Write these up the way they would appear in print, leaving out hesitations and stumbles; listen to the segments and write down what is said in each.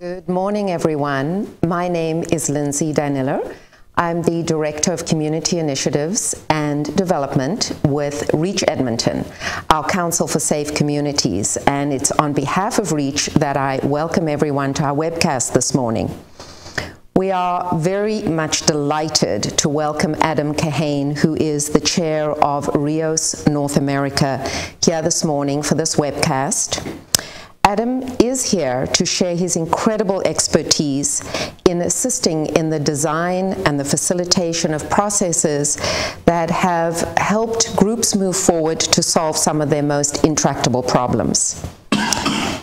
Good morning, everyone. My name is Lindsay Daniller. I'm the Director of Community Initiatives and Development with REACH Edmonton, our Council for Safe Communities, and it's on behalf of REACH that I welcome everyone to our webcast this morning. We are very much delighted to welcome Adam Kahane, who is the chair of RIOS North America, here this morning for this webcast. Adam is here to share his incredible expertise in assisting in the design and the facilitation of processes that have helped groups move forward to solve some of their most intractable problems.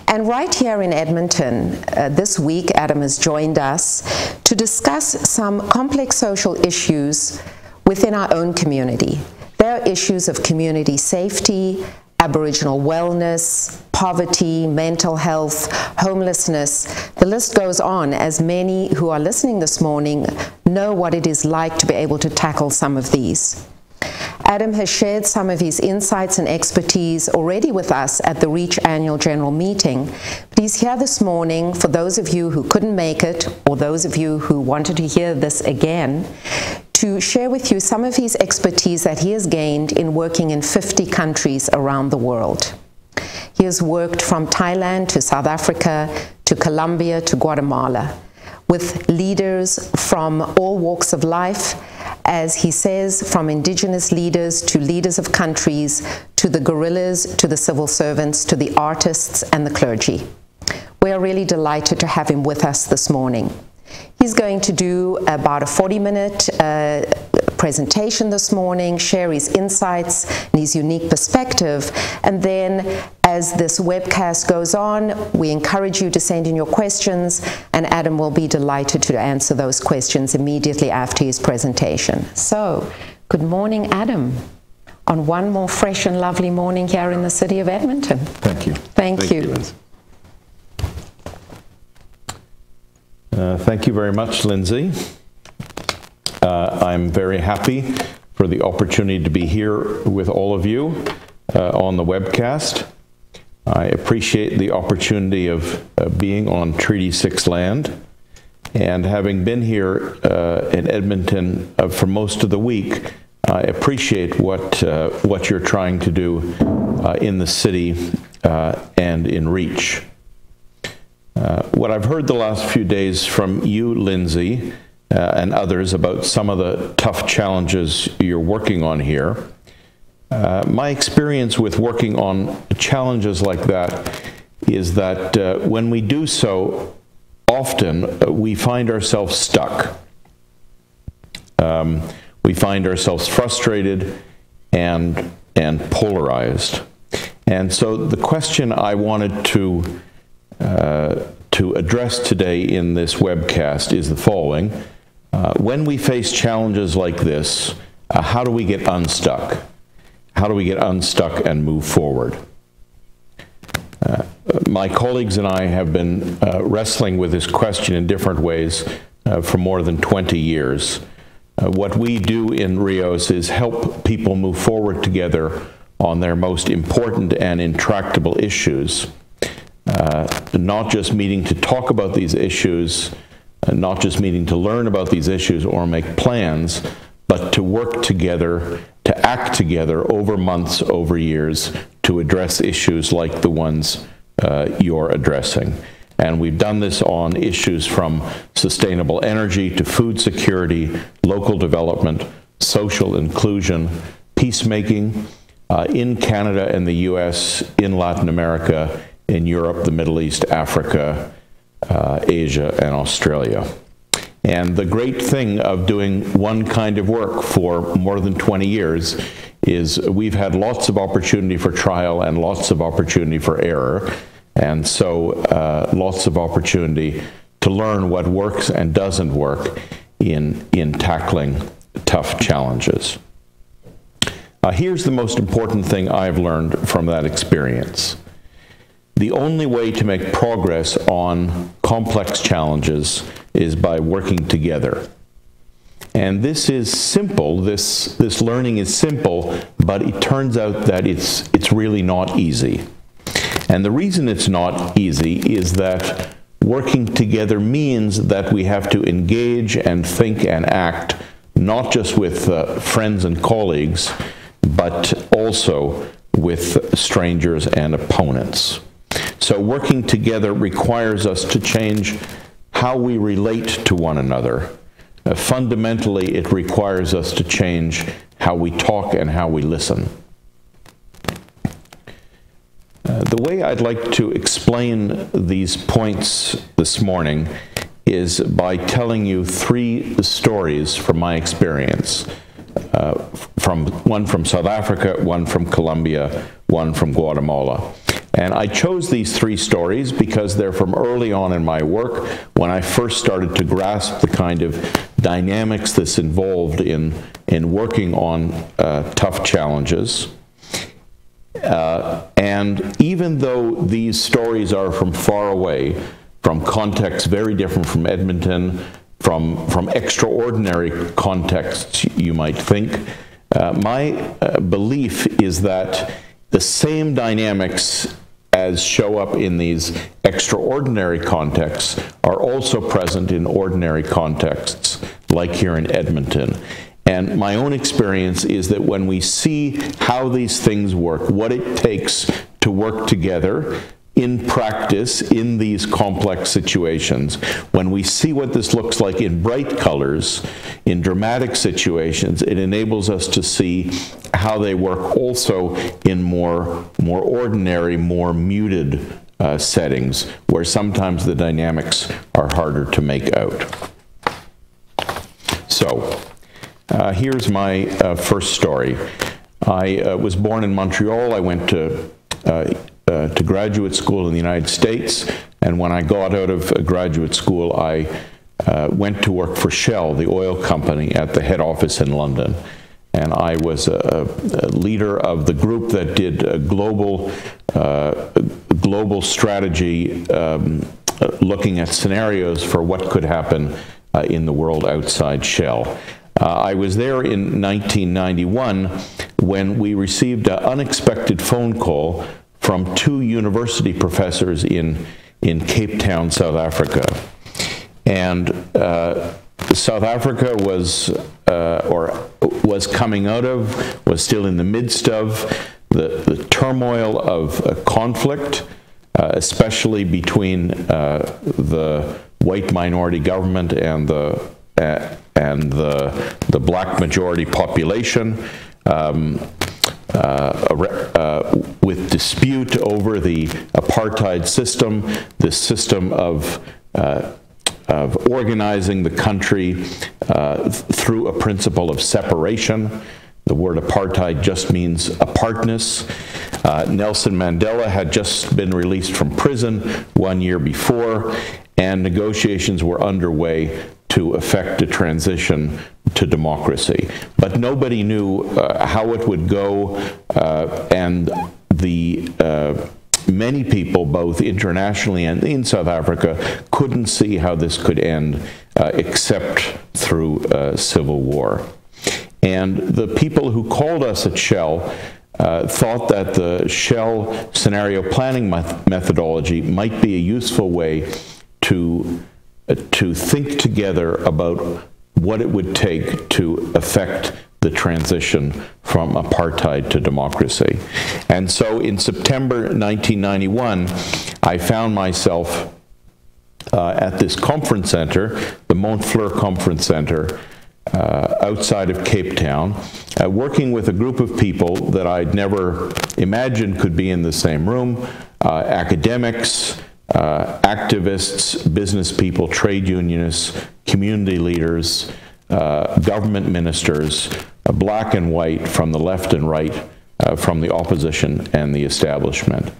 And right here in Edmonton, this week, Adam has joined us to discuss some complex social issues within our own community. There are issues of community safety, Aboriginal wellness, poverty, mental health, homelessness. The list goes on, as many who are listening this morning know what it is like to be able to tackle some of these. Adam has shared some of his insights and expertise already with us at the REACH Annual General Meeting, but he's here this morning for those of you who couldn't make it, or those of you who wanted to hear this again, to share with you some of his expertise that he has gained in working in 50 countries around the world. He has worked from Thailand to South Africa to Colombia to Guatemala with leaders from all walks of life, as he says, from indigenous leaders to leaders of countries, to the guerrillas, to the civil servants, to the artists and the clergy. We are really delighted to have him with us this morning. He's going to do about a 40-minute presentation this morning, share his insights and his unique perspective, and then as this webcast goes on, we encourage you to send in your questions, and Adam will be delighted to answer those questions immediately after his presentation. So, good morning, Adam, on one more fresh and lovely morning here in the city of Edmonton. Thank you. Thank you. Thank you very much, Lindsay. I'm very happy for the opportunity to be here with all of you on the webcast. I appreciate the opportunity of being on Treaty 6 land, and having been here in Edmonton for most of the week, I appreciate what you're trying to do in the city and in REACH. What I've heard the last few days from you, Lindsay, and others about some of the tough challenges you're working on here, my experience with working on challenges like that is that when we do so, often we find ourselves stuck. We find ourselves frustrated and polarized. And so the question I wanted to address today in this webcast is the following. When we face challenges like this, how do we get unstuck? How do we get unstuck and move forward? My colleagues and I have been wrestling with this question in different ways for more than 20 years. What we do in RIOS is help people move forward together on their most important and intractable issues. Not just meeting to talk about these issues, not just meeting to learn about these issues or make plans, but to work together, to act together over months, over years, to address issues like the ones you're addressing. And we've done this on issues from sustainable energy to food security, local development, social inclusion, peacemaking, in Canada and the US, in Latin America, in Europe, the Middle East, Africa, Asia, and Australia. And the great thing of doing one kind of work for more than 20 years is we've had lots of opportunity for trial and lots of opportunity for error, and so lots of opportunity to learn what works and doesn't work in tackling tough challenges. Here's the most important thing I've learned from that experience. The only way to make progress on complex challenges is by working together. And this is simple, this learning is simple, but it turns out that it's really not easy. And the reason it's not easy is that working together means that we have to engage and think and act not just with friends and colleagues, but also with strangers and opponents. So working together requires us to change how we relate to one another. Fundamentally, it requires us to change how we talk and how we listen. The way I'd like to explain these points this morning is by telling you 3 stories from my experience. One from South Africa, one from Colombia, one from Guatemala. And I chose these 3 stories because they're from early on in my work, when I first started to grasp the kind of dynamics that's involved in working on tough challenges. And even though these stories are from far away, from contexts very different from Edmonton, from extraordinary contexts, you might think, my belief is that the same dynamics as show up in these extraordinary contexts are also present in ordinary contexts, like here in Edmonton. And my own experience is that when we see how these things work, what it takes to work together in practice in these complex situations, when we see what this looks like in bright colors, in dramatic situations, it enables us to see how they work also in more ordinary, more muted settings, where sometimes the dynamics are harder to make out. So, here's my first story. I was born in Montreal. I went to graduate school in the United States, and when I got out of graduate school, I went to work for Shell, the oil company, at the head office in London. And I was a leader of the group that did a global strategy, looking at scenarios for what could happen in the world outside Shell. I was there in 1991 when we received an unexpected phone call from 2 university professors in Cape Town, South Africa. And South Africa was coming out of, was still in the midst of the turmoil of conflict, especially between the white minority government and the black majority population, with dispute over the apartheid system, this system of organizing the country through a principle of separation. The word apartheid just means apartness. Nelson Mandela had just been released from prison 1 year before, and negotiations were underway to effect a transition to democracy. But nobody knew how it would go, and many people, both internationally and in South Africa, couldn't see how this could end except through civil war. And the people who called us at Shell thought that the Shell scenario planning methodology might be a useful way to think together about what it would take to affect the transition from apartheid to democracy. And so in September 1991, I found myself at this conference center, the Montfleur Conference Center, outside of Cape Town, working with a group of people that I'd never imagined could be in the same room, academics, activists, business people, trade unionists, community leaders, government ministers, black and white, from the left and right, from the opposition and the establishment.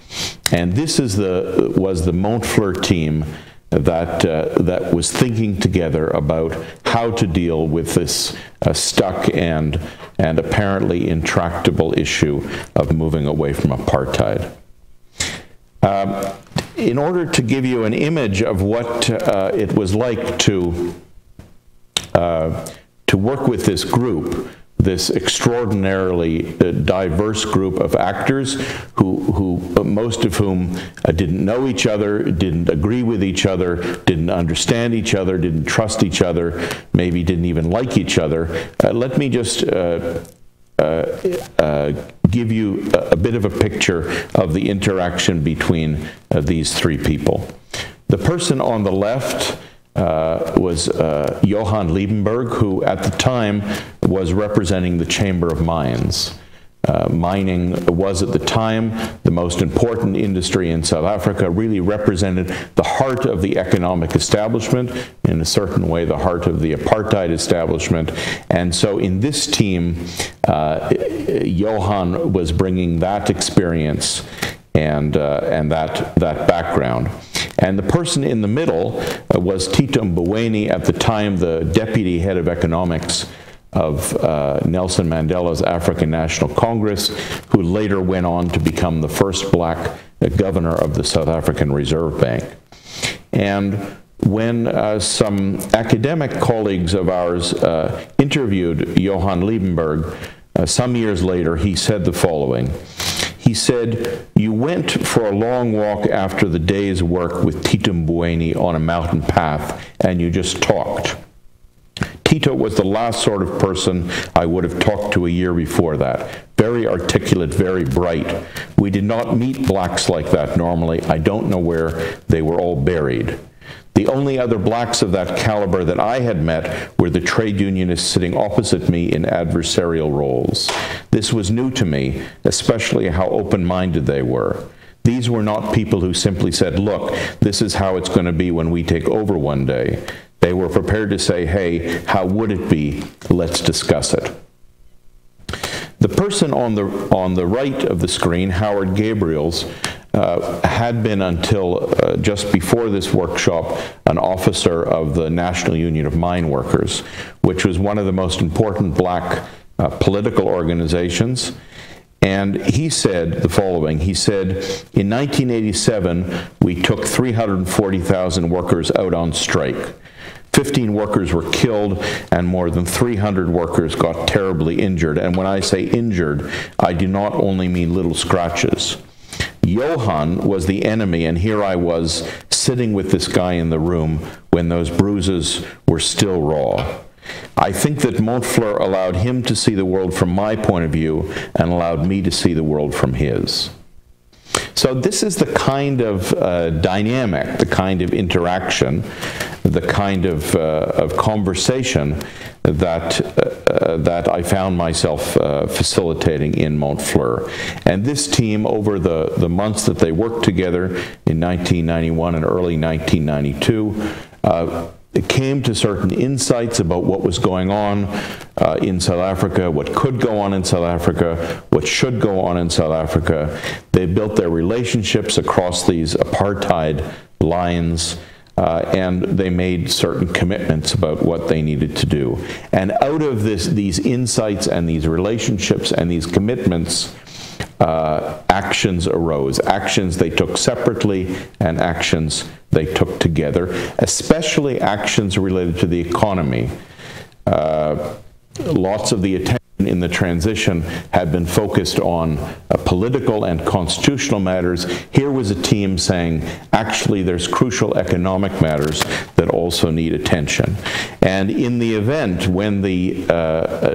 And this was the Montfleur team that was thinking together about how to deal with this stuck and apparently intractable issue of moving away from apartheid. In order to give you an image of what it was like to work with this group, this extraordinarily diverse group of actors who most of whom didn't know each other, didn't agree with each other, didn't understand each other, didn't trust each other, maybe didn't even like each other. Let me just give you a bit of a picture of the interaction between these three people. The person on the left was Johann Liebenberg, who at the time was representing the Chamber of Mines. Mining was at the time the most important industry in South Africa, really represented the heart of the economic establishment, in a certain way the heart of the apartheid establishment. And so in this team, Johann was bringing that experience and that background. And the person in the middle was Tito Mboweni, at the time the deputy head of economics of Nelson Mandela's African National Congress, who later went on to become the first black governor of the South African Reserve Bank. And when some academic colleagues of ours interviewed Johann Liebenberg, some years later, he said the following. He said, "You went for a long walk after the day's work with Tito Mboweni on a mountain path, and you just talked. Tito was the last sort of person I would have talked to a year before that. Very articulate, very bright. We did not meet blacks like that normally. I don't know where they were all buried. The only other blacks of that caliber that I had met were the trade unionists sitting opposite me in adversarial roles. This was new to me, especially how open-minded they were. These were not people who simply said, look, this is how it's going to be when we take over one day. They were prepared to say, hey, how would it be? Let's discuss it." The person on the right of the screen, Howard Gabriels, had been until just before this workshop an officer of the National Union of Mine Workers, which was one of the most important black political organizations. And he said the following. He said, "In 1987, we took 340,000 workers out on strike. 15 workers were killed and more than 300 workers got terribly injured. And when I say injured, I do not only mean little scratches. Johann was the enemy, and here I was sitting with this guy in the room when those bruises were still raw. I think that Montfleur allowed him to see the world from my point of view and allowed me to see the world from his." So this is the kind of dynamic, the kind of interaction, the kind of conversation that I found myself facilitating in Montfleur. And this team, over the months that they worked together in 1991 and early 1992, it came to certain insights about what was going on in South Africa, what could go on in South Africa, what should go on in South Africa. They built their relationships across these apartheid lines, and they made certain commitments about what they needed to do. And out of these insights and these relationships and these commitments, actions arose. Actions they took separately and actions they took together, especially actions related to the economy. Lots of the attention in the transition had been focused on political and constitutional matters. Here was a team saying, actually, there's crucial economic matters that also need attention. And in the event, when the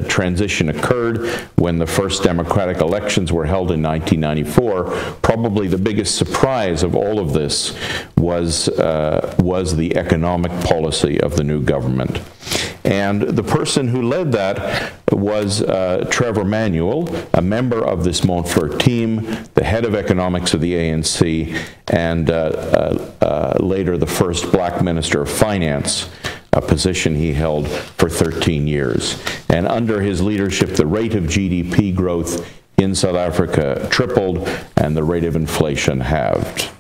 transition occurred, when the first democratic elections were held in 1994, probably the biggest surprise of all of this was the economic policy of the new government. And the person who led that was Trevor Manuel, a member of this Montfleur team, the head of economics of the ANC, and later the first black minister of finance, a position he held for 13 years. And under his leadership, the rate of GDP growth in South Africa tripled and the rate of inflation halved.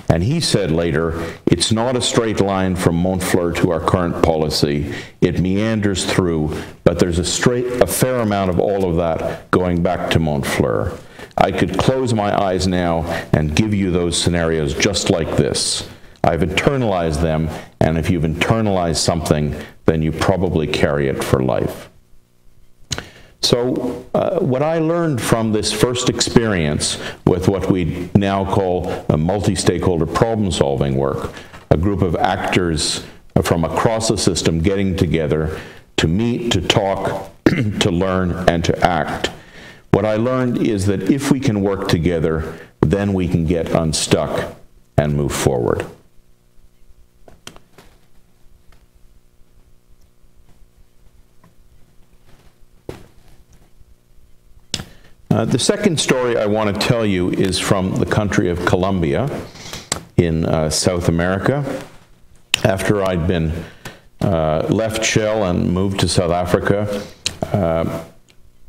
And he said later, it's not a straight line from Montfleur to our current policy. It meanders through, but there's a fair amount of all of that going back to Montfleur. I could close my eyes now and give you those scenarios just like this. I've internalized them, and if you've internalized something, then you probably carry it for life. So what I learned from this first experience with what we now call a multi-stakeholder problem-solving work, a group of actors from across the system getting together to meet, to talk, to learn, and to act. What I learned is that if we can work together, then we can get unstuck and move forward. The second story I want to tell you is from the country of Colombia in South America. After I'd been left Shell and moved to South Africa,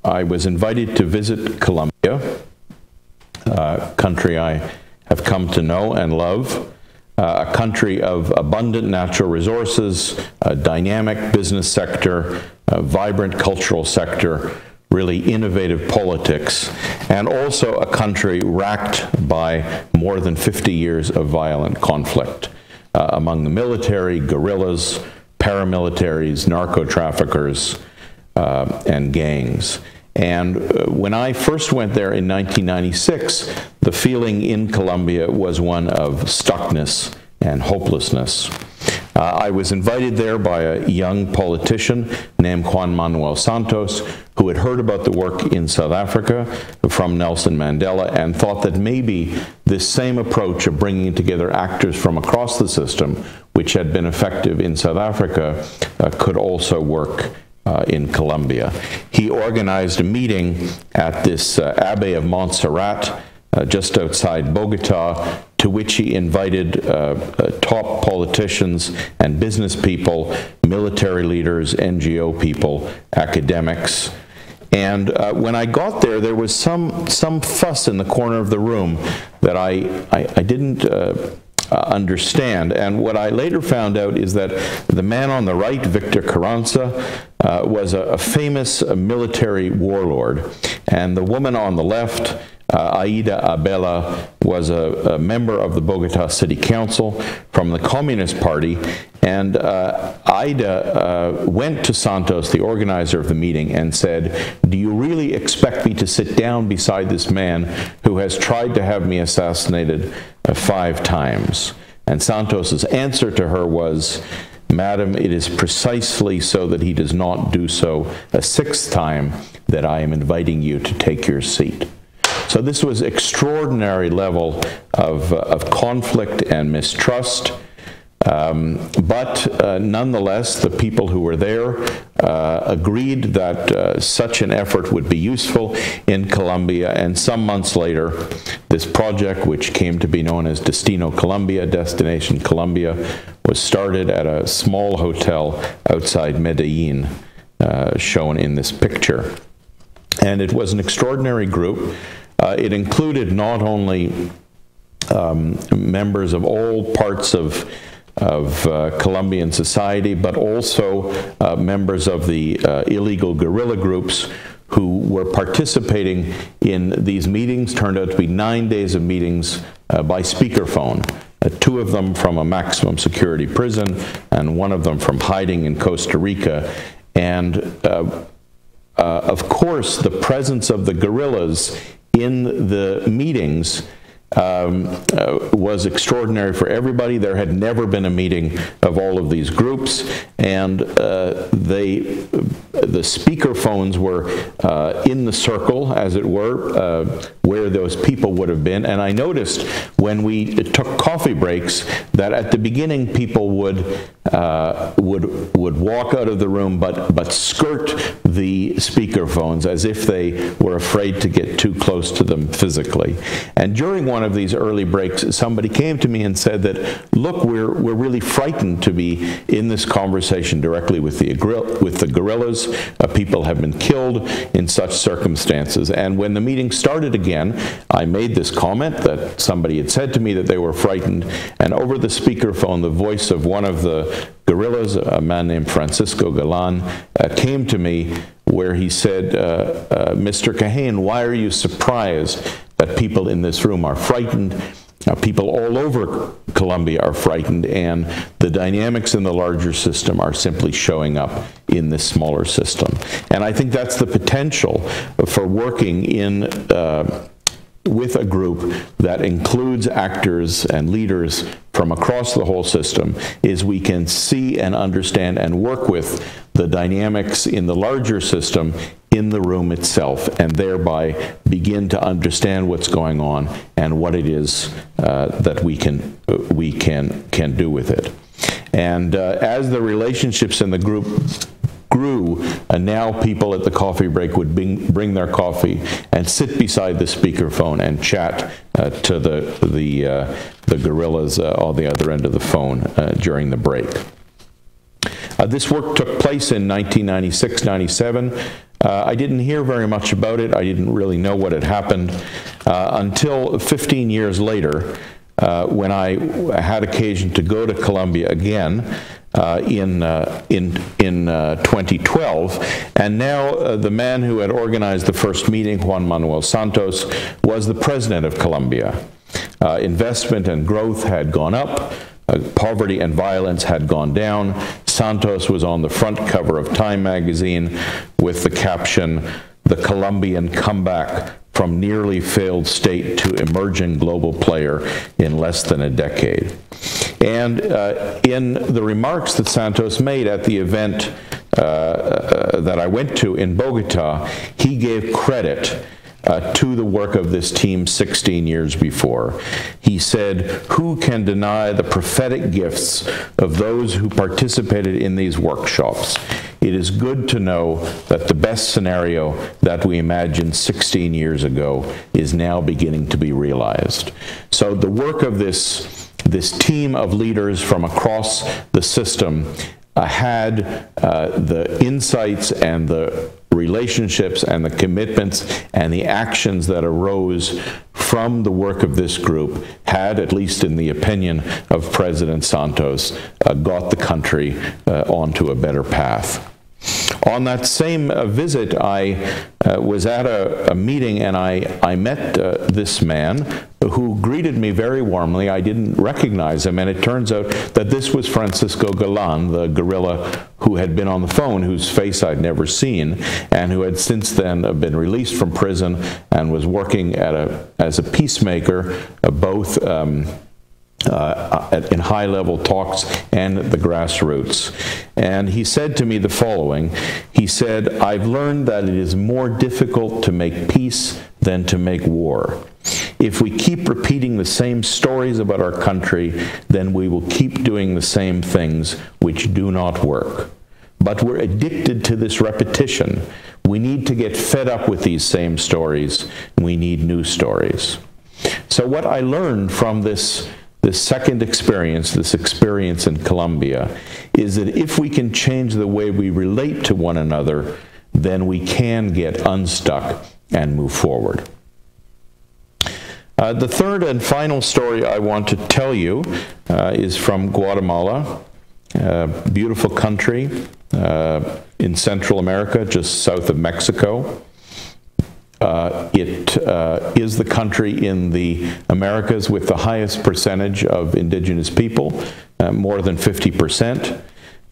I was invited to visit Colombia, a country I have come to know and love, a country of abundant natural resources, a dynamic business sector, a vibrant cultural sector, really innovative politics, and also a country racked by more than 50 years of violent conflict among the military, guerrillas, paramilitaries, narco-traffickers, and gangs. And when I first went there in 1996, the feeling in Colombia was one of stuckness and hopelessness. I was invited there by a young politician named Juan Manuel Santos, who had heard about the work in South Africa from Nelson Mandela and thought that maybe this same approach of bringing together actors from across the system, which had been effective in South Africa, could also work in Colombia. He organized a meeting at this Abbey of Montserrat, just outside Bogota, to which he invited top politicians and business people, military leaders, NGO people, academics. And when I got there, there was some fuss in the corner of the room that I didn't understand. And what I later found out is that the man on the right, Victor Carranza, was a famous military warlord. And the woman on the left, Aida Abela, was a member of the Bogota City Council from the Communist Party. And Aida went to Santos, the organizer of the meeting, and said, "Do you really expect me to sit down beside this man who has tried to have me assassinated 5 times? And Santos's answer to her was, "Madam, it is precisely so that he does not do so a 6th time that I am inviting you to take your seat." So this was extraordinary level of conflict and mistrust. But nonetheless, the people who were there agreed that such an effort would be useful in Colombia, and some months later, this project, which came to be known as Destino Colombia, Destination Colombia, was started at a small hotel outside Medellin, shown in this picture. And it was an extraordinary group. It included not only members of all parts of Colombian society, but also members of the illegal guerrilla groups who were participating in these meetings. Turned out to be 9 days of meetings by speakerphone. 2 of them from a maximum security prison, and 1 of them from hiding in Costa Rica. And of course, the presence of the guerrillas in the meetings was extraordinary for everybody. There had never been a meeting of all of these groups, and the speaker phones were in the circle, as it were, where those people would have been. And I noticed when we took coffee breaks that at the beginning people would walk out of the room but skirt the speaker phones as if they were afraid to get too close to them physically. And during one of these early breaks, somebody came to me and said that, "Look, we're really frightened to be in this conversation directly with the guerrillas. People have been killed in such circumstances." And when the meeting started again, I made this comment that somebody had said to me that they were frightened, and over the speakerphone, the voice of one of the guerrillas, a man named Francisco Galan, came to me, where he said, "Mr. Kahane, why are you surprised that people in this room are frightened? People all over Colombia are frightened, and the dynamics in the larger system are simply showing up in this smaller system. And I think that's the potential for working with a group that includes actors and leaders from across the whole system, is we can see and understand and work with the dynamics in the larger system in the room itself, and thereby begin to understand what's going on and what it is that we can do with it. And as the relationships in the group grew, and now people at the coffee break would bring their coffee and sit beside the speakerphone and chat to the gorillas on the other end of the phone during the break. This work took place in 1996-97. I didn't hear very much about it. I didn't really know what had happened until 15 years later, when I had occasion to go to Colombia again in 2012, and now the man who had organized the first meeting, Juan Manuel Santos, was the president of Colombia. Investment and growth had gone up. Poverty and violence had gone down. Santos was on the front cover of Time magazine with the caption, "The Colombian Comeback from Nearly Failed State to Emerging Global Player in Less Than a Decade." And in the remarks that Santos made at the event that I went to in Bogota, he gave credit to the work of this team 16 years before. He said, "Who can deny the prophetic gifts of those who participated in these workshops? It is good to know that the best scenario that we imagined 16 years ago is now beginning to be realized." So the work of this team of leaders from across the system had the insights and the relationships and the commitments and the actions that arose from the work of this group had, at least in the opinion of President Santos, got the country onto a better path. On that same visit, I was at a meeting, and I met this man who greeted me very warmly. I didn't recognize him, and it turns out that this was Francisco Galan, the gorilla who had been on the phone, whose face I'd never seen, and who had since then been released from prison and was working as a peacemaker, both in high-level talks and the grassroots. And he said to me the following. He said, "I've learned that it is more difficult to make peace than to make war. If we keep repeating the same stories about our country, then we will keep doing the same things which do not work. But we're addicted to this repetition. We need to get fed up with these same stories. We need new stories." So what I learned from this second experience, this experience in Colombia, is that if we can change the way we relate to one another, then we can get unstuck and move forward. The third and final story I want to tell you is from Guatemala, a beautiful country in Central America, just south of Mexico. It is the country in the Americas with the highest percentage of indigenous people, more than 50%.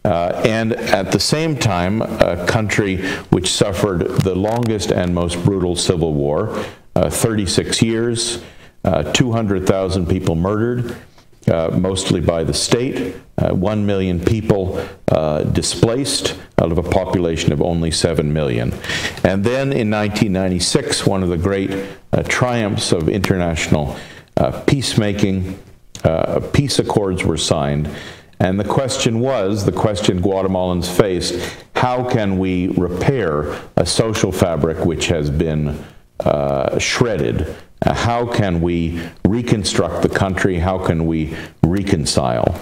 And at the same time, a country which suffered the longest and most brutal civil war, 36 years, 200,000 people murdered, mostly by the state, 1 million people displaced out of a population of only 7 million. And then in 1996, one of the great triumphs of international peacemaking, peace accords were signed. And the question Guatemalans faced, how can we repair a social fabric which has been shredded? How can we reconstruct the country? How can we reconcile?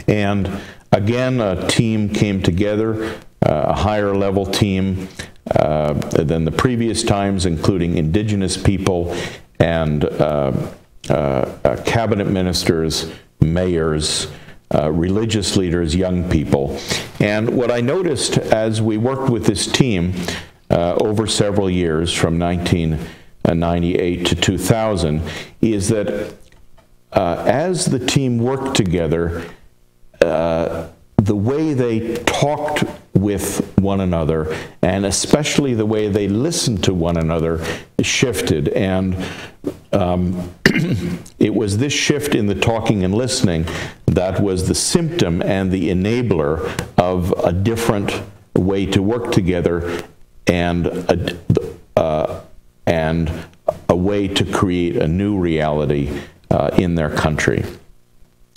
And again, a team came together, a higher level team than the previous times, including indigenous people and cabinet ministers, mayors, religious leaders, young people. And what I noticed as we worked with this team over several years, from 1998 to 2000, is that as the team worked together, the way they talked with one another, and especially the way they listened to one another, shifted. And it was this shift in the talking and listening that was the symptom and the enabler of a different way to work together, and a way to create a new reality in their country.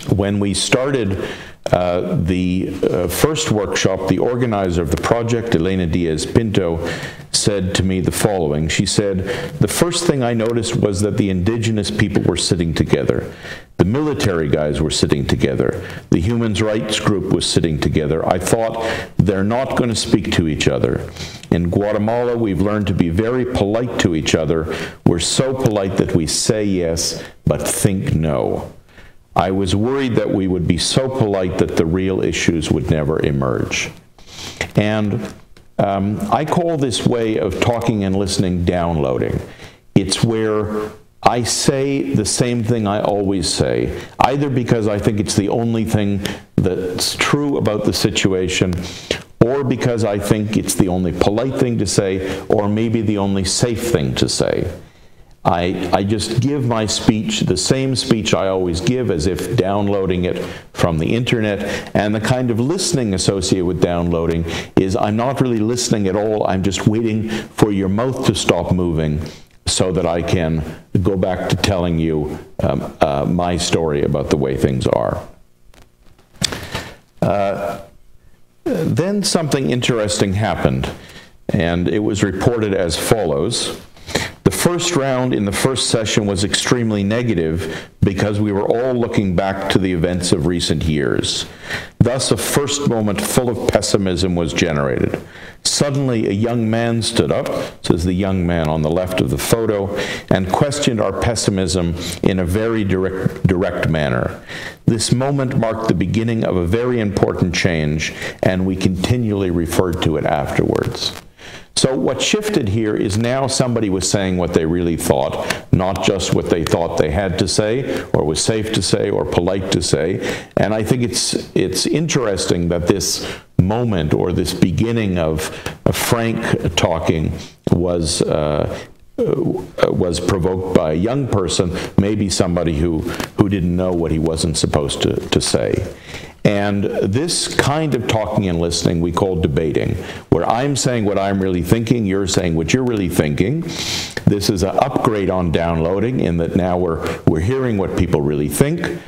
When we started the first workshop, the organizer of the project, Elena Diaz-Pinto, said to me the following. She said, "The first thing I noticed was that the indigenous people were sitting together. The military guys were sitting together. The human rights group was sitting together. I thought, they're not going to speak to each other. In Guatemala, we've learned to be very polite to each other. We're so polite that we say yes, but think no. I was worried that we would be so polite that the real issues would never emerge." And I call this way of talking and listening downloading. It's where I say the same thing I always say, either because I think it's the only thing that's true about the situation, or because I think it's the only polite thing to say, or maybe the only safe thing to say. I just give my speech, the same speech I always give, as if downloading it from the internet. And the kind of listening associated with downloading is I'm not really listening at all. I'm just waiting for your mouth to stop moving so that I can go back to telling you my story about the way things are. Then something interesting happened, and it was reported as follows. The first round in the first session was extremely negative because we were all looking back to the events of recent years. Thus, a first moment full of pessimism was generated. Suddenly, a young man stood up, says the young man on the left of the photo, and questioned our pessimism in a very direct manner. This moment marked the beginning of a very important change, and we continually referred to it afterwards. So what shifted here is now somebody was saying what they really thought, not just what they thought they had to say, or was safe to say, or polite to say. And I think it's interesting that this moment, or this beginning of frank talking, was provoked by a young person, maybe somebody who didn't know what he wasn't supposed to say. And this kind of talking and listening we call debating, where I'm saying what I'm really thinking, you're saying what you're really thinking. This is an upgrade on downloading in that now we're hearing what people really think.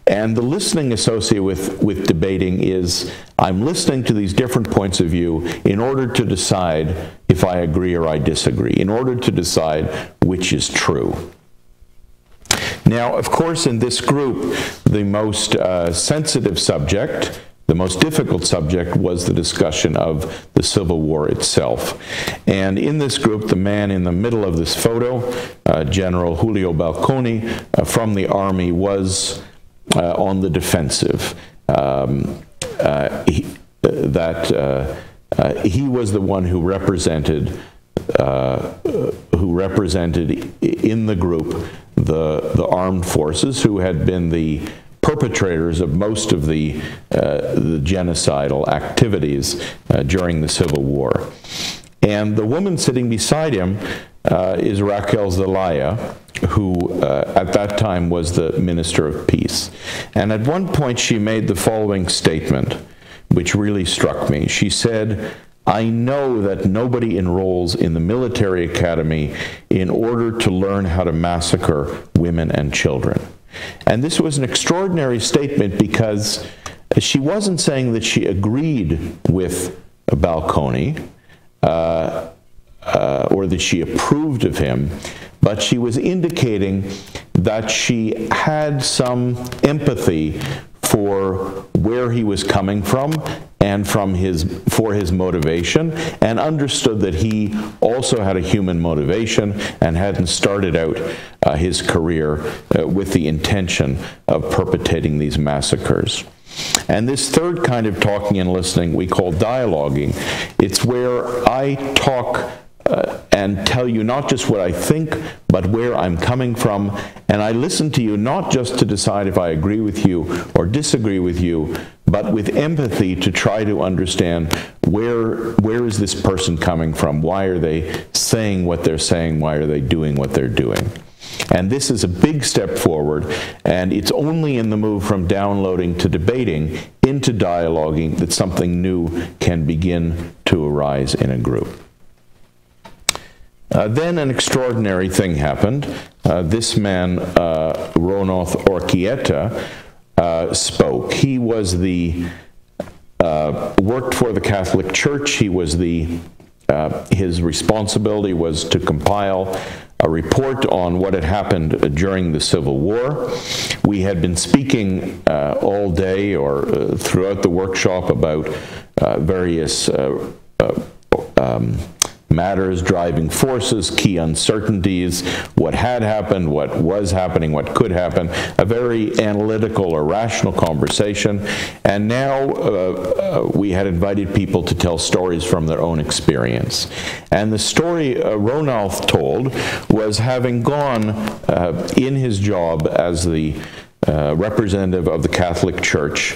And the listening associated with debating is I'm listening to these different points of view in order to decide if I agree or I disagree, in order to decide which is true. Now, of course, in this group, the most sensitive subject, the most difficult subject, was the discussion of the Civil War itself. And in this group, the man in the middle of this photo, General Julio Balconi from the Army, was on the defensive. He was the one who represented in the group the armed forces, who had been the perpetrators of most of the genocidal activities during the Civil War. And the woman sitting beside him is Raquel Zelaya, who at that time was the Minister of Peace. And at one point she made the following statement, which really struck me. She said, "I know that nobody enrolls in the military academy in order to learn how to massacre women and children." And this was an extraordinary statement because she wasn't saying that she agreed with Balconi or that she approved of him, but she was indicating that she had some empathy for where he was coming from and for his motivation, and understood that he also had a human motivation and hadn't started out his career with the intention of perpetrating these massacres. And this third kind of talking and listening we call dialoguing. It's where I talk and tell you not just what I think, but where I'm coming from. And I listen to you not just to decide if I agree with you or disagree with you, but with empathy to try to understand where is this person coming from? Why are they saying what they're saying? Why are they doing what they're doing? And this is a big step forward, and it's only in the move from downloading to debating into dialoguing that something new can begin to arise in a group. Then an extraordinary thing happened. This man, Ronoth Orkieta, spoke. He was worked for the Catholic Church. He was his responsibility was to compile a report on what had happened during the Civil War. We had been speaking all day or throughout the workshop about various matters, driving forces, key uncertainties, what had happened, what was happening, what could happen, a very analytical or rational conversation. And now we had invited people to tell stories from their own experience. And the story Ronald told was having gone in his job as the representative of the Catholic Church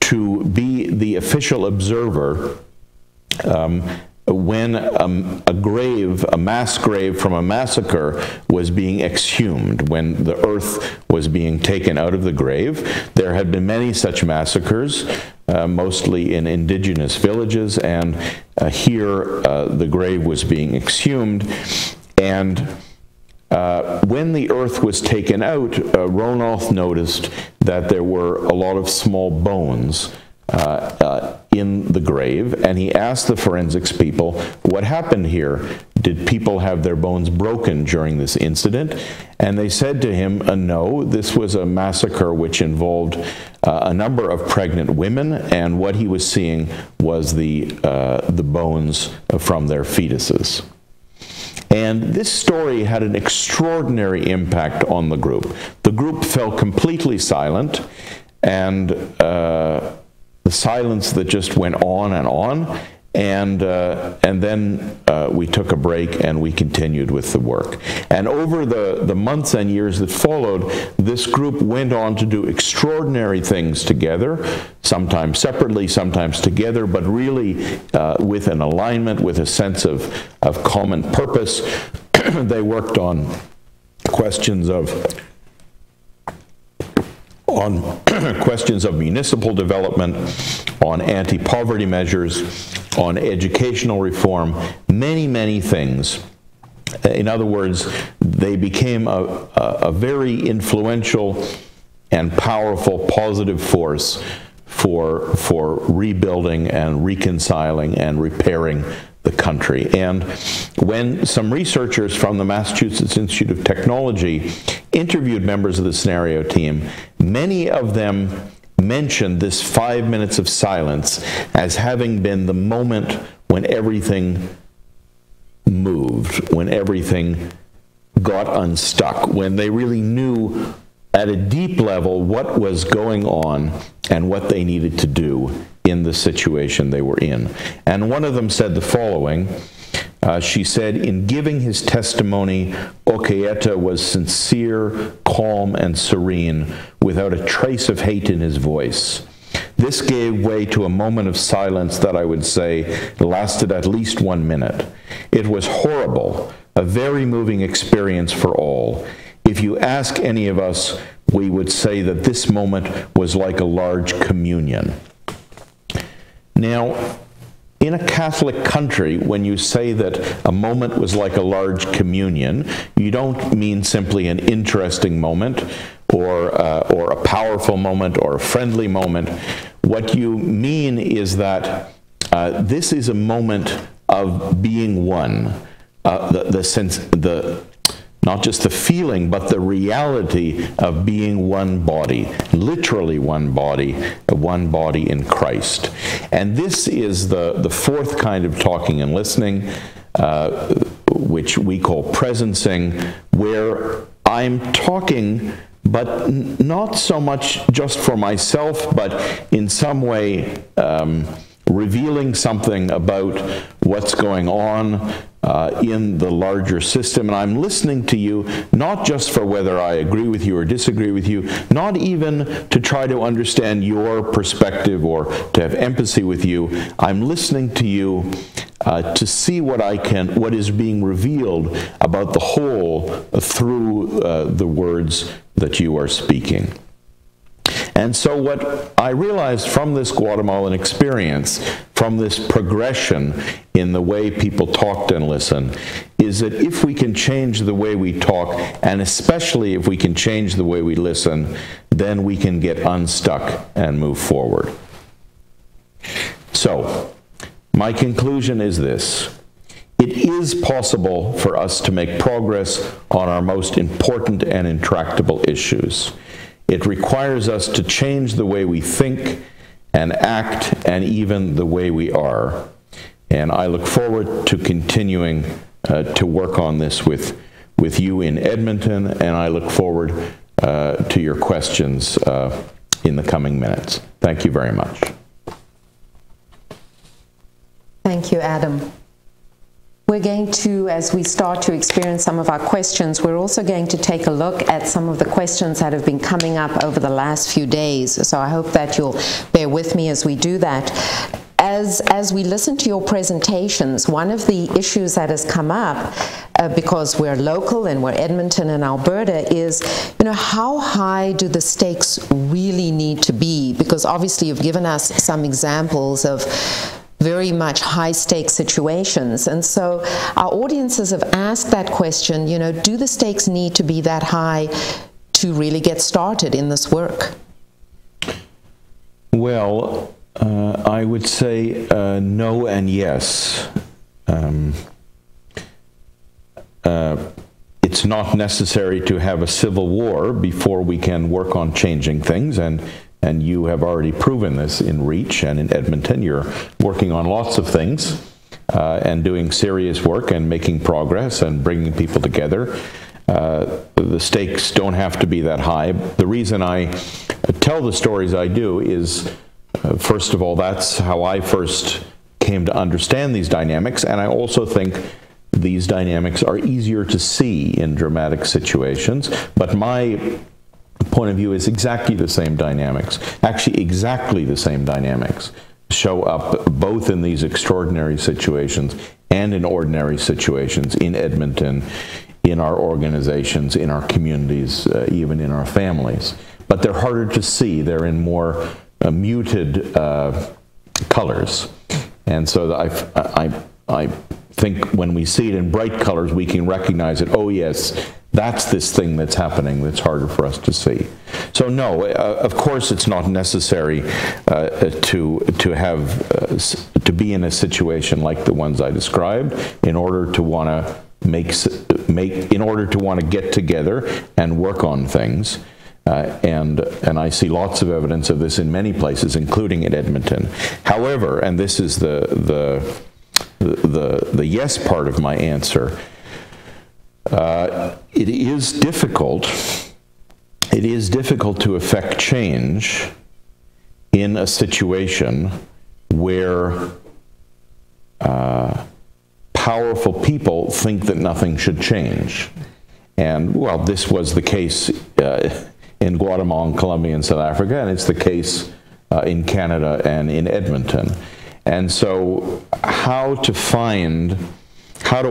to be the official observer when a mass grave from a massacre was being exhumed, when the earth was being taken out of the grave. There had been many such massacres, mostly in indigenous villages, and here the grave was being exhumed. And when the earth was taken out, Ronald noticed that there were a lot of small bones in the grave, and he asked the forensics people, what happened here? Did people have their bones broken during this incident? And they said to him, no, this was a massacre which involved a number of pregnant women, and what he was seeing was the bones from their fetuses. And this story had an extraordinary impact on the group. The group fell completely silent, and the silence that just went on, and then we took a break and we continued with the work. And over the months and years that followed, this group went on to do extraordinary things together, sometimes separately, sometimes together, but really with an alignment, with a sense of common purpose. They worked on questions of municipal development, on anti-poverty measures, on educational reform, many things. In other words, they became a very influential and powerful positive force for rebuilding and reconciling and repairing the country. And when some researchers from the Massachusetts Institute of Technology interviewed members of the scenario team, many of them mentioned this 5 minutes of silence as having been the moment when everything moved, when everything got unstuck, when they really knew at a deep level what was going on and what they needed to do in the situation they were in. And one of them said the following. She said, in giving his testimony, Orkieta was sincere, calm, and serene, without a trace of hate in his voice. This gave way to a moment of silence that I would say lasted at least 1 minute. It was horrible, a very moving experience for all. If you ask any of us, we would say that this moment was like a large communion. Now, in a Catholic country, when you say that a moment was like a large communion, you don't mean simply an interesting moment or a powerful moment or a friendly moment. What you mean is that this is a moment of being one. Not just the feeling, but the reality of being one body, literally one body in Christ. And this is the fourth kind of talking and listening, which we call presencing, where I'm talking, but not so much just for myself, but in some way revealing something about what's going on, in the larger system, and I'm listening to you not just for whether I agree with you or disagree with you, not even to try to understand your perspective or to have empathy with you. I'm listening to you to see what is being revealed about the whole through the words that you are speaking. And so what I realized from this Guatemalan experience, from this progression in the way people talked and listen, is that if we can change the way we talk, and especially if we can change the way we listen, then we can get unstuck and move forward. So, my conclusion is this. It is possible for us to make progress on our most important and intractable issues. It requires us to change the way we think and act and even the way we are. And I look forward to continuing to work on this with you in Edmonton, and I look forward to your questions in the coming minutes. Thank you very much. Thank you, Adam. We're going to, as we start to experience some of our questions, we're also going to take a look at some of the questions that have been coming up over the last few days. So I hope that you'll bear with me as we do that. As we listen to your presentations, one of the issues that has come up, because we're local and we're Edmonton and Alberta, is, how high do the stakes really need to be? Because obviously you've given us some examples of very much high-stakes situations. And so our audiences have asked that question, do the stakes need to be that high to really get started in this work? Well, I would say no and yes. It's not necessary to have a civil war before we can work on changing things, and you have already proven this in REACH and in Edmonton. You're working on lots of things and doing serious work and making progress and bringing people together. The stakes don't have to be that high. The reason I tell the stories I do is, first of all, that's how I first came to understand these dynamics, and I also think these dynamics are easier to see in dramatic situations, but my point of view is exactly the same dynamics, actually exactly the same dynamics show up both in these extraordinary situations and in ordinary situations in Edmonton, in our organizations, in our communities, even in our families. But they're harder to see. They're in more muted colors. And so I think when we see it in bright colors, we can recognize it. Oh yes, that's this thing that's happening that's harder for us to see. So no, of course it's not necessary to be in a situation like the ones I described in order to want to get together and work on things. And I see lots of evidence of this in many places, including in Edmonton. However, and this is the yes part of my answer, it is difficult to effect change in a situation where powerful people think that nothing should change. And, well, this was the case in Guatemala, Colombia, and South Africa, and it's the case in Canada and in Edmonton. And so how to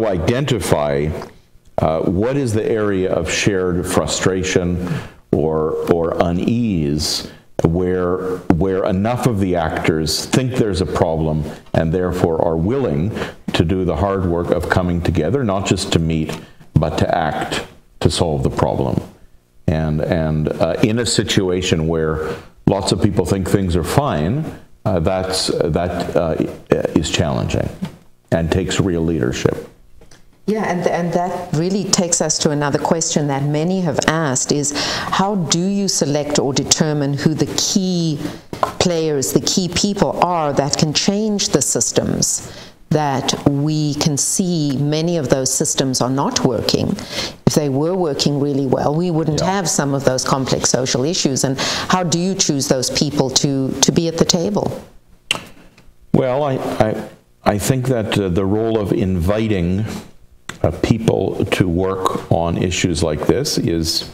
identify what is the area of shared frustration or unease where enough of the actors think there's a problem and therefore are willing to do the hard work of coming together, not just to meet, but to act to solve the problem. And in a situation where lots of people think things are fine, that is challenging and takes real leadership. Yeah, and that really takes us to another question that many have asked is, how do you select or determine who the key players, the key people are that can change the systems? That we can see many of those systems are not working. If they were working really well, we wouldn't have some of those complex social issues. And how do you choose those people to be at the table? Well, I think that the role of inviting people to work on issues like this is,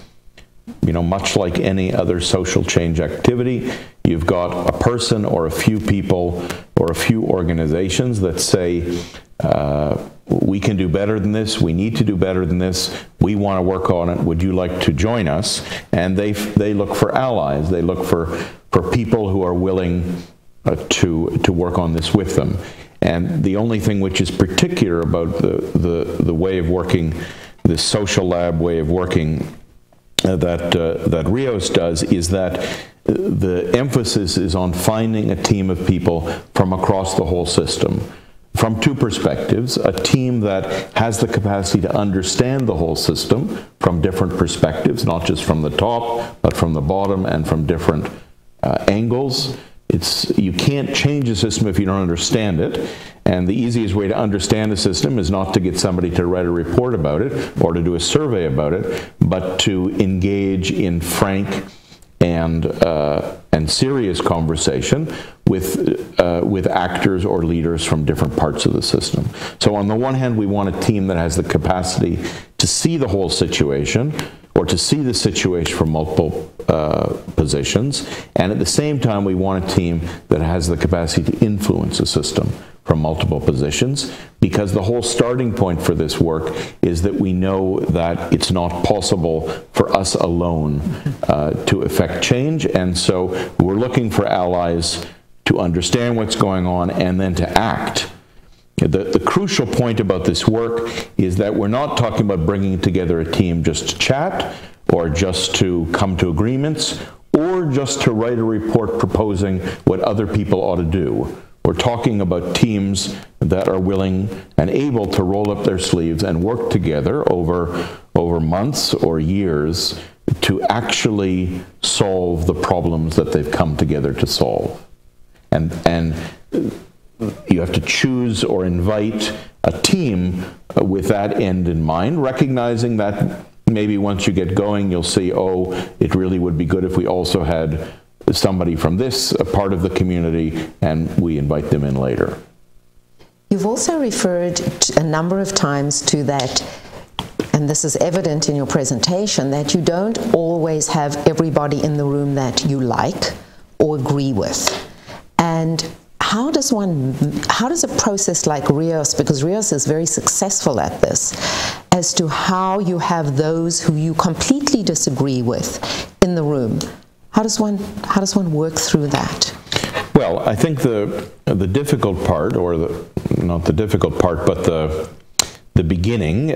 much like any other social change activity. You've got a person or a few people or a few organizations that say, we can do better than this, we need to do better than this, we want to work on it, would you like to join us? And they look for allies, they look for people who are willing to work on this with them. And the only thing which is particular about the way of working, this social lab way of working that Rios does, is that the emphasis is on finding a team of people from across the whole system. From two perspectives: a team that has the capacity to understand the whole system from different perspectives, not just from the top, but from the bottom and from different angles. You can't change a system if you don't understand it, and the easiest way to understand a system is not to get somebody to write a report about it or to do a survey about it, but to engage in frank and serious conversation with actors or leaders from different parts of the system. So on the one hand, we want a team that has the capacity to see the whole situation, or to see the situation from multiple positions, and at the same time we want a team that has the capacity to influence the system from multiple positions, because the whole starting point for this work is that we know that it's not possible for us alone to effect change, and so we're looking for allies to understand what's going on and then to act. The crucial point about this work is that we're not talking about bringing together a team just to chat, or just to come to agreements, or just to write a report proposing what other people ought to do. We're talking about teams that are willing and able to roll up their sleeves and work together over months or years to actually solve the problems that they've come together to solve. And you have to choose or invite a team with that end in mind, recognizing that maybe once you get going, you'll see, oh, it really would be good if we also had somebody from this part of the community, and we invite them in later. You've also referred a number of times to that, and this is evident in your presentation, that you don't always have everybody in the room that you like or agree with. And how does a process like Rios, because Rios is very successful at this, as to how you have those who you completely disagree with in the room, how does one work through that? Well, I think the difficult part, or not the difficult part, but the beginning.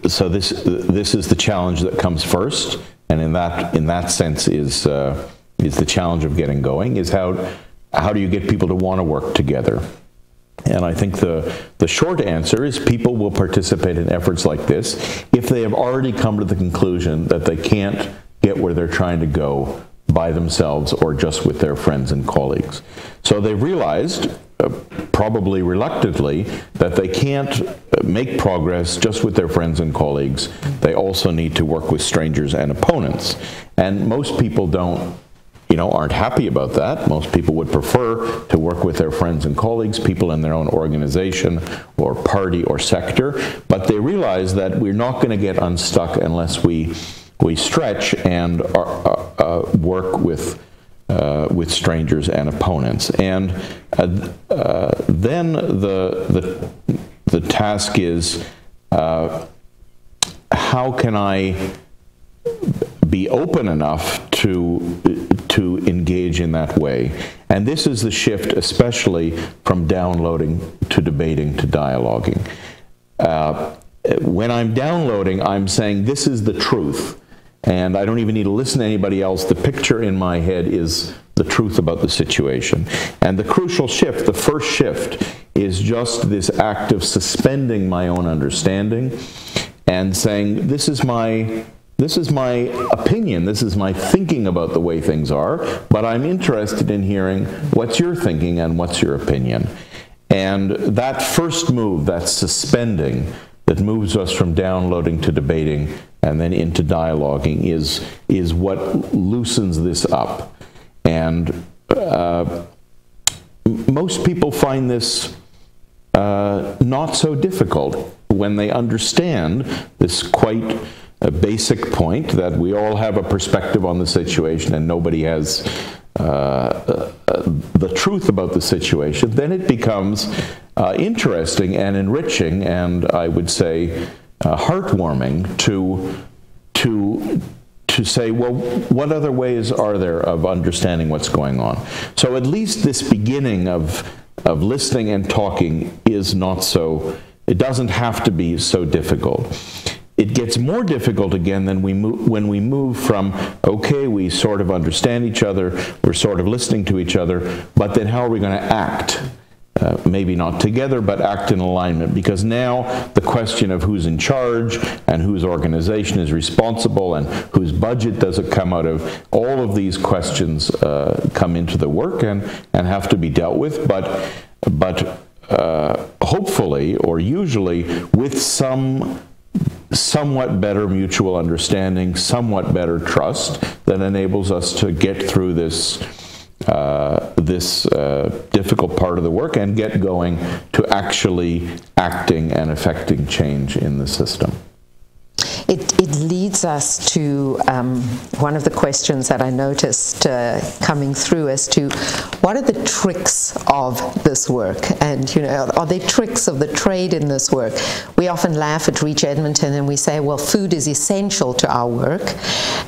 So this is the challenge that comes first, and in that sense is the challenge of getting going. Is how do you get people to want to work together? And I think the short answer is people will participate in efforts like this if they have already come to the conclusion that they can't get where they're trying to go by themselves or just with their friends and colleagues. So they've realized, probably reluctantly, that they can't make progress just with their friends and colleagues. They also need to work with strangers and opponents. And most people aren't happy about that. Most people would prefer to work with their friends and colleagues, people in their own organization or party or sector, but they realize that we're not going to get unstuck unless we stretch and work with strangers and opponents. And then the task is, how can I be open enough to engage in that way? And this is the shift, especially from downloading to debating to dialoguing. When I'm downloading, I'm saying this is the truth, and I don't even need to listen to anybody else. The picture in my head is the truth about the situation. And the crucial shift, the first shift, is just this act of suspending my own understanding and saying, this is my opinion, this is my thinking about the way things are, but I'm interested in hearing what's your thinking and what's your opinion. And that first move, that suspending, that moves us from downloading to debating and then into dialoguing is what loosens this up. And most people find this not so difficult when they understand this quite basic point that we all have a perspective on the situation and nobody has the truth about the situation. Then it becomes interesting and enriching, and I would say heartwarming to say, well, what other ways are there of understanding what's going on? So at least this beginning of listening and talking is not so, it doesn't have to be so difficult. It gets more difficult again than when we move from, okay, we sort of understand each other, we're sort of listening to each other, but then how are we going to act? Maybe not together, but act in alignment, because now the question of who's in charge and whose organization is responsible and whose budget does it come out of, all of these questions come into the work and have to be dealt with, but hopefully, or usually, with somewhat better mutual understanding, somewhat better trust that enables us to get through this difficult part of the work and get going to actually acting and affecting change in the system. It leads us to one of the questions that I noticed coming through as to what are the tricks of this work, and are there tricks of the trade in this work? We often laugh at Reach Edmonton and we say, well, food is essential to our work,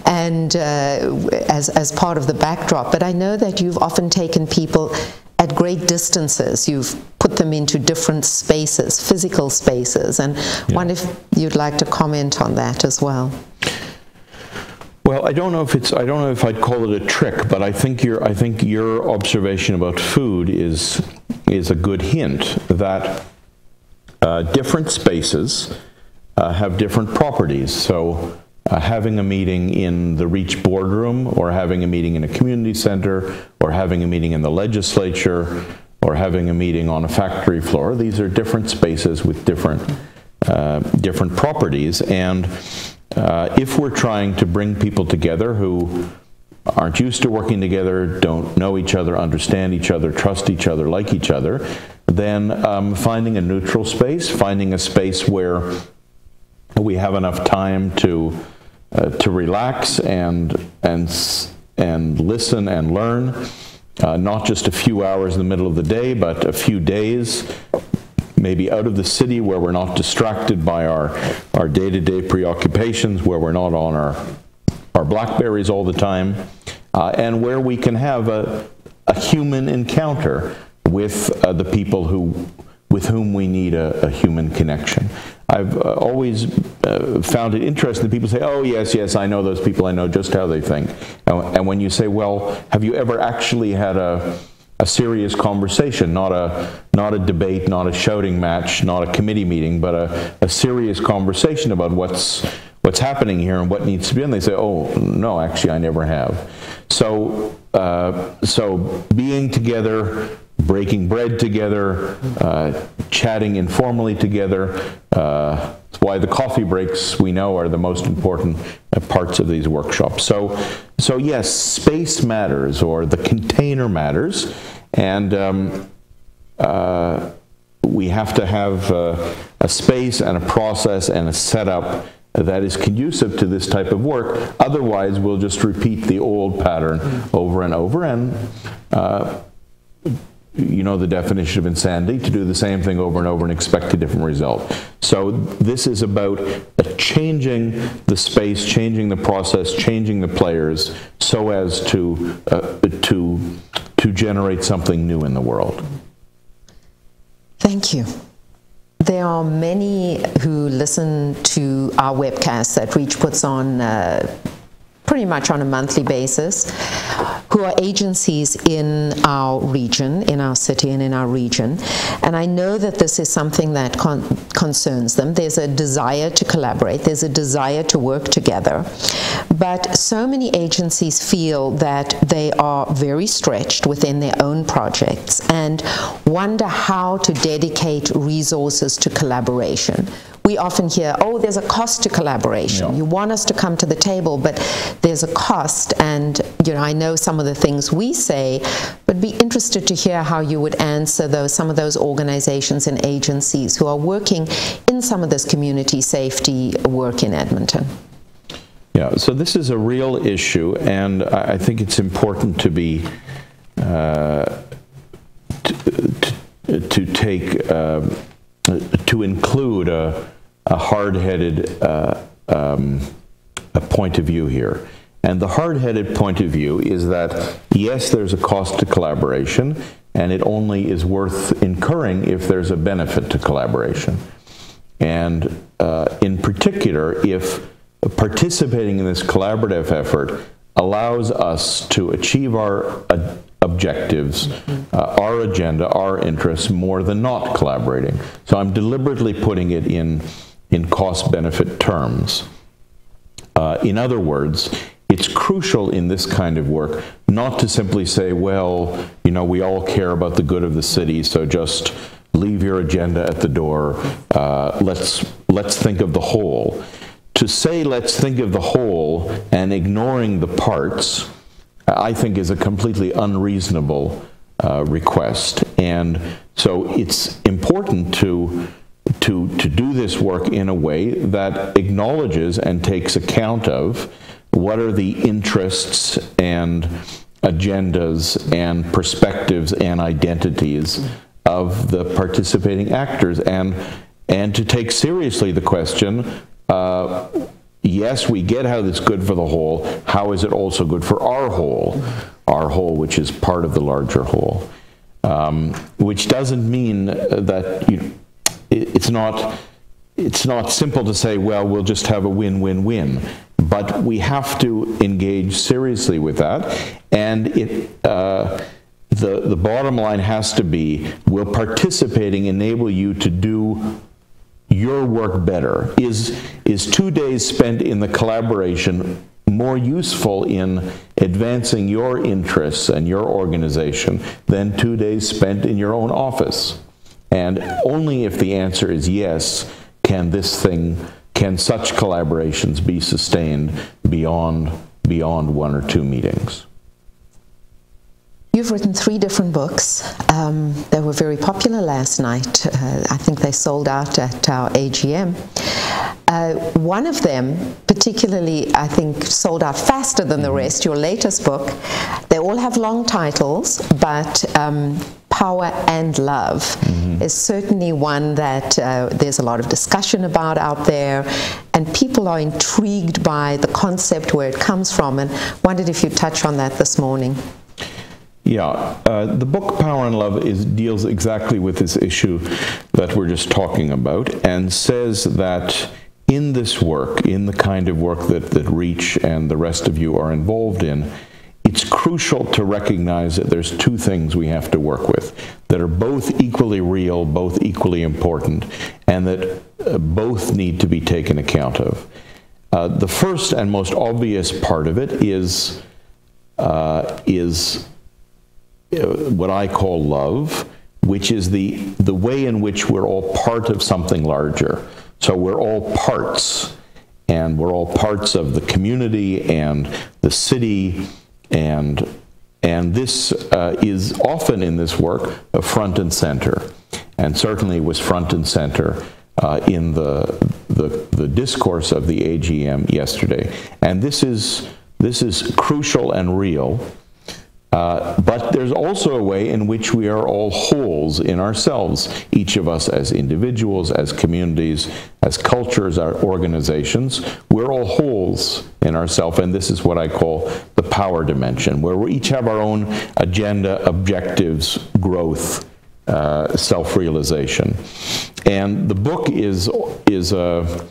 and as part of the backdrop. But I know that you've often taken people at great distances. You've put them into different spaces, physical spaces, and wonder if you'd like to comment on that as well. Well, I don't know if I'd call it a trick, but I think your observation about food is a good hint that different spaces have different properties. So having a meeting in the Reach boardroom, or having a meeting in a community center, or having a meeting in the legislature, or having a meeting on a factory floor, these are different spaces with different properties. And if we're trying to bring people together who aren't used to working together, don't know each other, understand each other, trust each other, like each other, then finding a neutral space, finding a space where we have enough time to relax and listen and learn, not just a few hours in the middle of the day, but a few days, maybe out of the city, where we're not distracted by our day-to-day preoccupations, where we're not on our Blackberries all the time, and where we can have a human encounter with the people with whom we need a human connection. I've always found it interesting that people say, oh, yes, I know those people, I know just how they think. And when you say, well, have you ever actually had a serious conversation, not a debate, not a shouting match, not a committee meeting, but a serious conversation about what's happening here and what needs to be done? They say, oh, no, actually, I never have. So being together, breaking bread together, chatting informally together. That's why the coffee breaks, we know, are the most important parts of these workshops. So yes, space matters, or the container matters, and we have to have a space and a process and a setup that is conducive to this type of work. Otherwise, we'll just repeat the old pattern over and over, and you know the definition of insanity, to do the same thing over and over and expect a different result. So this is about changing the space, changing the process, changing the players, so as to generate something new in the world. Thank you. There are many who listen to our webcasts that Reach puts on pretty much on a monthly basis, who are agencies in our region, in our city and in our region. And I know that this is something that concerns them. There's a desire to collaborate, there's a desire to work together. But so many agencies feel that they are very stretched within their own projects and wonder how to dedicate resources to collaboration. we often hear, oh, there's a cost to collaboration. Yeah. You want us to come to the table, but there's a cost. And, you know, I know some of the things we say, but be interested to hear how you would answer some of those organizations and agencies who are working in some of this community safety work in Edmonton. Yeah, so this is a real issue, and I think it's important to be to include a hard-headed a point of view here. And the hard-headed point of view is that, yes, there's a cost to collaboration, and it only is worth incurring if there's a benefit to collaboration. And in particular, if participating in this collaborative effort allows us to achieve our objectives, our agenda, our interests, more than not collaborating. So I'm deliberately putting it in cost-benefit terms. In other words, it's crucial in this kind of work not to simply say, well, you know, we all care about the good of the city, so just leave your agenda at the door. Let's think of the whole. To say let's think of the whole and ignoring the parts, I think, is a completely unreasonable request. And so it's important to do this work in a way that acknowledges and takes account of what are the interests and agendas and perspectives and identities of the participating actors, and to take seriously the question, yes, we get how it's good for the whole, how is it also good for our whole, which is part of the larger whole, which doesn't mean that it's not simple to say, well, we'll just have a win-win-win. But we have to engage seriously with that, and the bottom line has to be, will participating enable you to do your work better? Is 2 days spent in the collaboration more useful in advancing your interests and your organization than 2 days spent in your own office? And only if the answer is yes, can such collaborations be sustained beyond 1 or 2 meetings. You've written 3 different books. They were very popular last night. I think they sold out at our AGM. One of them, particularly, I think, sold out faster than the rest, your latest book. They all have long titles, but Power and Love is certainly one that there's a lot of discussion about out there, and people are intrigued by the concept, where it comes from, and wondered if you'd touch on that this morning. Yeah, the book Power and Love deals exactly with this issue that we're just talking about, and says that in this work, in the kind of work that Reach and the rest of you are involved in, it's crucial to recognize that there's 2 things we have to work with that are both equally real, both equally important, and that both need to be taken account of. The first and most obvious part of it is what I call love, which is the way in which we're all part of something larger. So we're all parts, and we're all parts of the community and the city, and this is often in this work front and center, and certainly was front and center in the discourse of the AGM yesterday. And this is crucial and real. But there's also a way in which we are all wholes in ourselves, each of us as individuals, as communities, as cultures, our organizations. We're all wholes in ourselves, and this is what I call the power dimension, where we each have our own agenda, objectives, growth, self-realization. And the book is a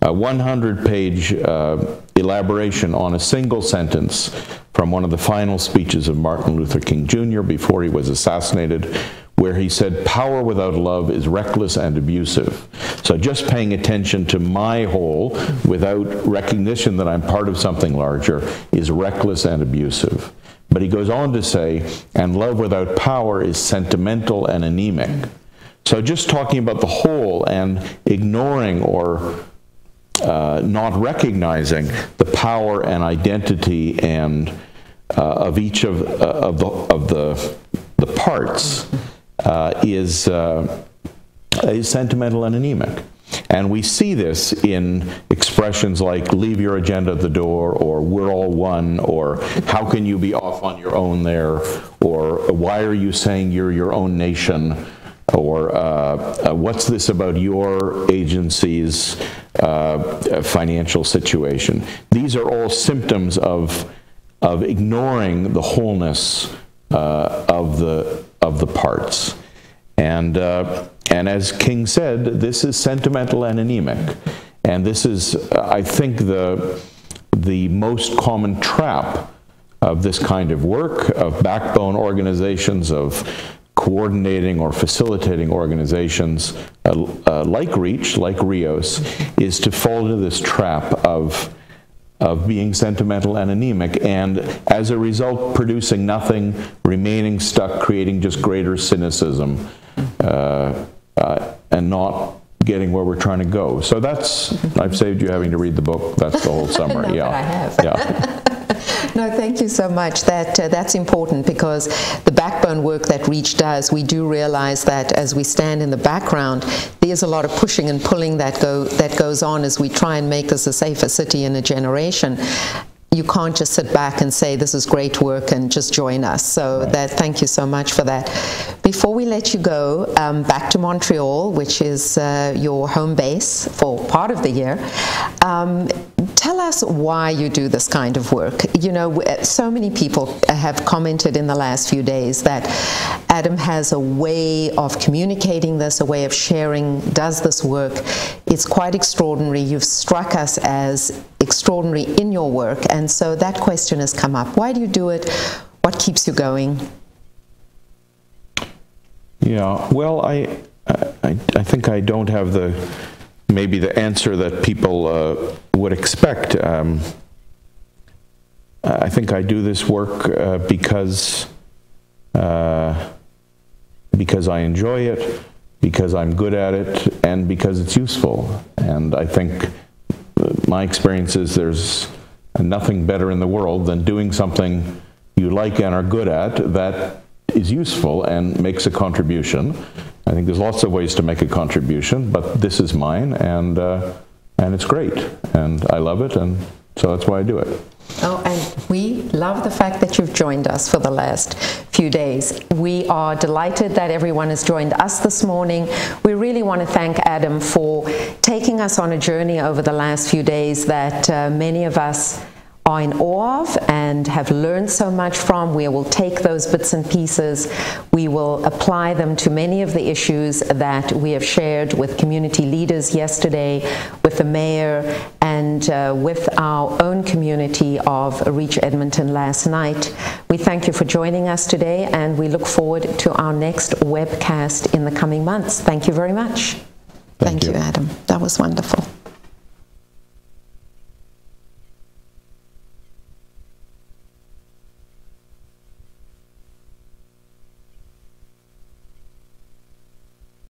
100-page elaboration on a single sentence from one of the final speeches of Martin Luther King Jr. before he was assassinated, where he said, "Power without love is reckless and abusive." So just paying attention to my whole without recognition that I'm part of something larger is reckless and abusive. But he goes on to say, and love without power is sentimental and anemic. So just talking about the whole and ignoring or not recognizing the power and identity and of each of the parts is sentimental and anemic. And we see this in expressions like "leave your agenda at the door," or "we're all one," or "how can you be off on your own there," or "why are you saying you're your own nation," or "what's this about your agency's financial situation?" These are all symptoms of ignoring the wholeness of the parts. And as King said, this is sentimental and anemic. And this is, I think, the most common trap of this kind of work, of backbone organizations, of coordinating or facilitating organizations like REACH, like RIOS, is to fall into this trap of being sentimental and anemic, and as a result producing nothing, remaining stuck, creating just greater cynicism, and not getting where we're trying to go. So that's, I've saved you having to read the book. That's the whole summary. No, yeah. but I have. Yeah. No, thank you so much. That's important, because the backbone work that REACH does, we do realize that as we stand in the background, there's a lot of pushing and pulling that goes on as we try and make this a safer city in a generation. You can't just sit back and say, this is great work, and just join us. So thank you so much for that. Before we let you go, back to Montreal, which is your home base for part of the year, tell us why you do this kind of work. You know, so many people have commented in the last few days that Adam has a way of communicating this, a way of sharing, does this work. It's quite extraordinary. You've struck us as extraordinary in your work, and so that question has come up. Why do you do it? What keeps you going? Yeah, well, I think I don't have maybe the answer that people would expect. I think I do this work because I enjoy it, because I'm good at it, and because it's useful. And I think my experience is there's nothing better in the world than doing something you like and are good at that is useful and makes a contribution. I think there's lots of ways to make a contribution, but this is mine, and it's great, and I love it, and so that's why I do it. Oh, and we love the fact that you've joined us for the last few days. We are delighted that everyone has joined us this morning. We really want to thank Adam for taking us on a journey over the last few days that many of us are in awe of and have learned so much from. We will take those bits and pieces, we will apply them to many of the issues that we have shared with community leaders yesterday, with the mayor, and with our own community of REACH Edmonton last night. We thank you for joining us today, and we look forward to our next webcast in the coming months. Thank you very much. Thank you, Adam. That was wonderful.